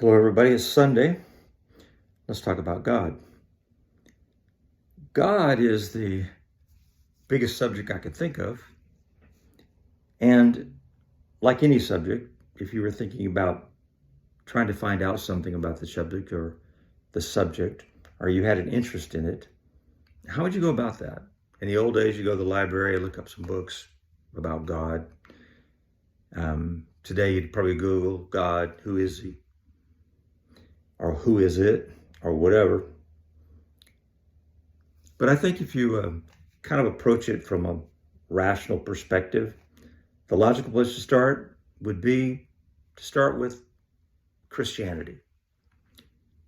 Hello, everybody. It's Sunday. Let's talk about God. God is the biggest subject I could think of. And like any subject, if you were thinking about trying to find out something about the subject or you had an interest in it, how would you go about that? In the old days, you go to the library, look up some books about God. Today, you'd probably Google God, who is he? Or who is it, or whatever. But I think if you kind of approach it from a rational perspective, the logical place to start would be to start with Christianity.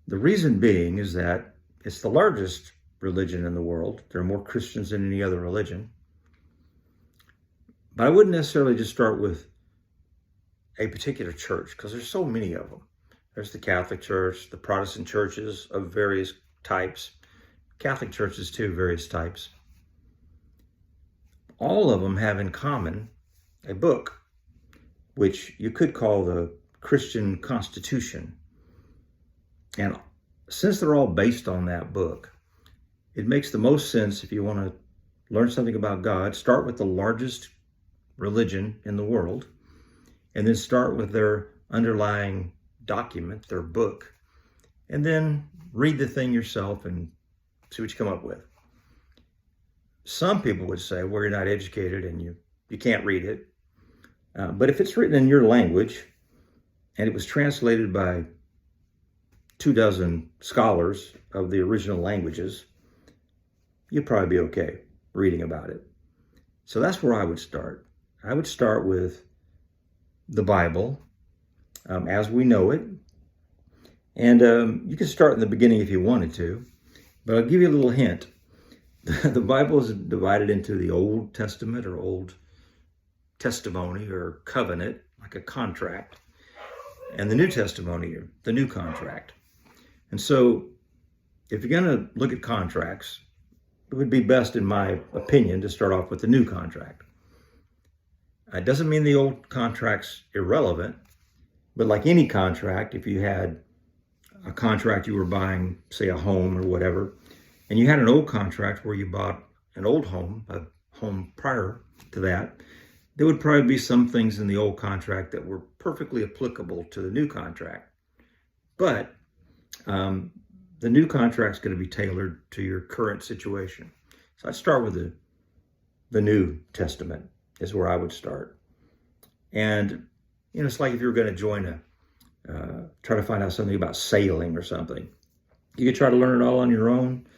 The reason being is that it's the largest religion in the world. There are more Christians than any other religion. But I wouldn't necessarily just start with a particular church, because there's so many of them. There's the Catholic Church, the Protestant churches of various types, Catholic churches too, various types. All of them have in common a book, which you could call the Christian Constitution. And since they're all based on that book, it makes the most sense, if you want to learn something about God, start with the largest religion in the world, and then start with their underlying document, their book, and then read the thing yourself and see what you come up with. Some people would say, well, you're not educated and you can't read it. But if it's written in your language and it was translated by 24 scholars of the original languages, you'd probably be okay reading about it. So that's where I would start. I would start with the Bible, as we know it. And you can start in the beginning if you wanted to, but I'll give you a little hint. The Bible is divided into the Old Testament or Old Testimony or covenant, like a contract, and the New Testimony or the new contract. And so if you're going to look at contracts, it would be best, in my opinion, to start off with the new contract. It doesn't mean the old contract's irrelevant, but like any contract, if you had a contract you were buying, say a home or whatever, and you had an old contract where you bought an old home, a home prior to that, there would probably be some things in the old contract that were perfectly applicable to the new contract. But the new contract's going to be tailored to your current situation. So I'd start with the New Testament is where I would start. And, it's like if you were going to join try to find out something about sailing or something. You could try to learn it all on your own,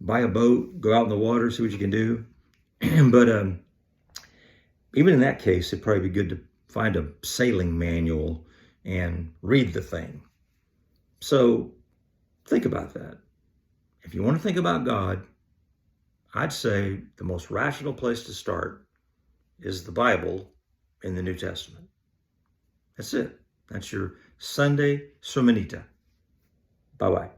buy a boat, go out in the water, see what you can do. But even in that case, it'd probably be good to find a sailing manual and read the thing. So think about that. If you want to think about God, I'd say the most rational place to start is the Bible in the New Testament. That's it. That's your Sunday Sermonita. Bye-bye.